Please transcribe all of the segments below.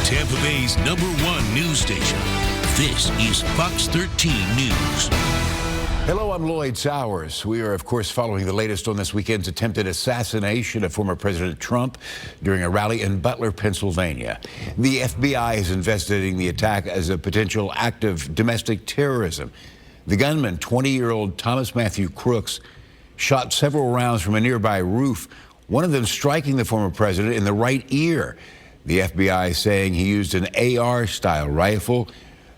Tampa Bay's #1 news station. This is Fox 13 News. Hello, I'm Lloyd Sowers. We are, of course, following the latest on this weekend's attempted assassination of former President Trump during a rally in Butler, Pennsylvania. The FBI is investigating the attack as a potential act of domestic terrorism. The gunman, 20-year-old Thomas Matthew Crooks, shot several rounds from a nearby roof, one of them striking the former president in the right ear. The FBI is saying he used an AR-style rifle.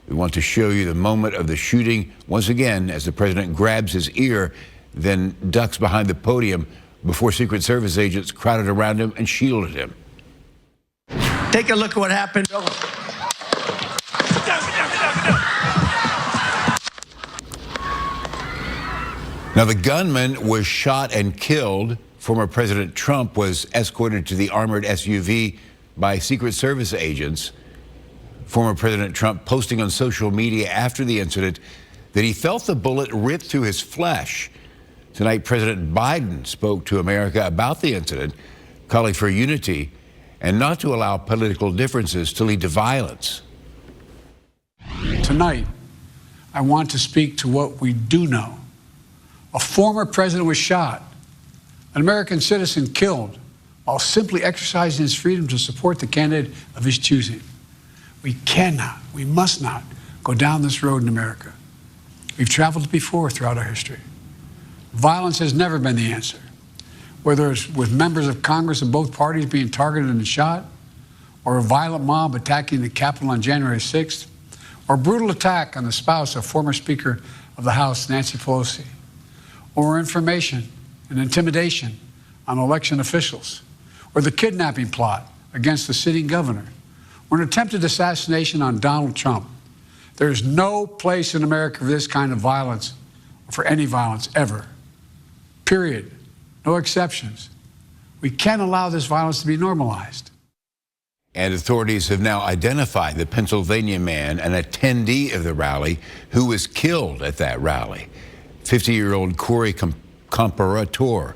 We want to show you the moment of the shooting once again as the president grabs his ear, then ducks behind the podium before Secret Service agents crowded around him and shielded him. Take a look at what happened. Now, the gunman was shot and killed. Former President Trump was escorted to the armored SUV by Secret Service agents. Former President Trump posting on social media after the incident that he felt the bullet rip through his flesh. Tonight, President Biden spoke to America about the incident, calling for unity and not to allow political differences to lead to violence. Tonight, I want to speak to what we do know. A former president was shot, an American citizen killed, while simply exercising his freedom to support the candidate of his choosing. We cannot, we must not go down this road in America. We've traveled before throughout our history. Violence has never been the answer. Whether it's with members of Congress of both parties being targeted and shot, or a violent mob attacking the Capitol on January 6th, or a brutal attack on the spouse of former Speaker of the House, Nancy Pelosi, or information and intimidation on election officials, or the kidnapping plot against the sitting governor, or an attempted assassination on Donald Trump. There is no place in America for this kind of violence, or for any violence ever. Period. No exceptions. We can't allow this violence to be normalized. And authorities have now identified the Pennsylvania man, an attendee of the rally, who was killed at that rally. 50-year-old Corey Comparator,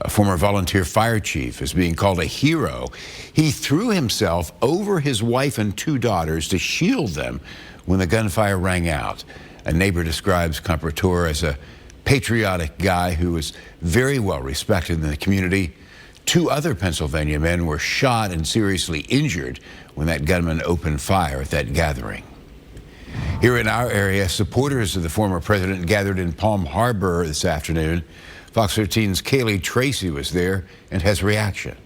a former volunteer fire chief, is being called a hero. He threw himself over his wife and 2 daughters to shield them when the gunfire rang out. A neighbor describes Comparator as a patriotic guy who was very well respected in the community. 2 other Pennsylvania men were shot and seriously injured when that gunman opened fire at that gathering. Here in our area, supporters of the former president gathered in Palm Harbor this afternoon. Fox 13's Kaylee Tracy was there and has reaction.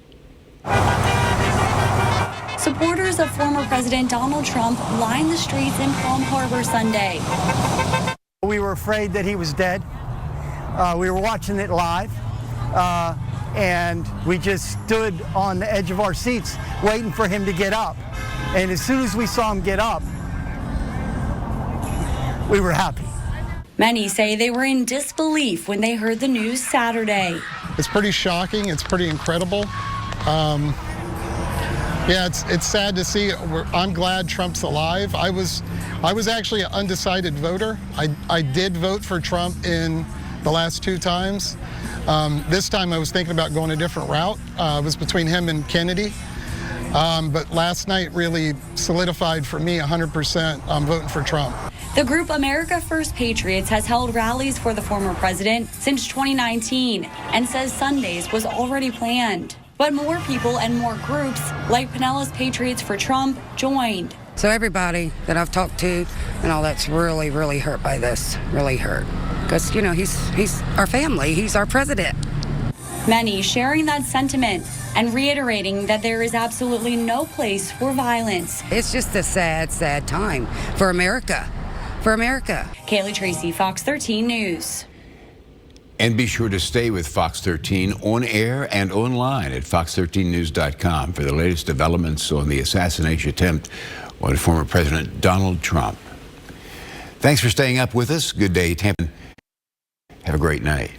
Supporters of former President Donald Trump lined the streets in Palm Harbor Sunday. We were afraid that he was dead. We were watching it live, and we just stood on the edge of our seats waiting for him to get up. And as soon as we saw him get up, we were happy. Many say they were in disbelief when they heard the news Saturday. It's pretty shocking. It's pretty incredible. Yeah, it's sad to see. I'm glad Trump's alive. I was actually an undecided voter. I did vote for Trump in the last 2 times. This time I was thinking about going a different route. It was between him and Kennedy. But last night really solidified for me 100% I'm voting for Trump. The group America First Patriots has held rallies for the former president since 2019 and says Sundays was already planned. But more people and more groups like Pinellas Patriots for Trump joined. So everybody that I've talked to and all that's really, really hurt by this, really hurt. Because, you know, he's our family, he's our president. Many sharing that sentiment and reiterating that there is absolutely no place for violence. It's just a sad, sad time for America. For America. Kaylee Tracy, Fox 13 News. And be sure to stay with Fox 13 on air and online at fox13news.com for the latest developments on the assassination attempt on former President Donald Trump. Thanks for staying up with us. Good day, Tampa. Have a great night.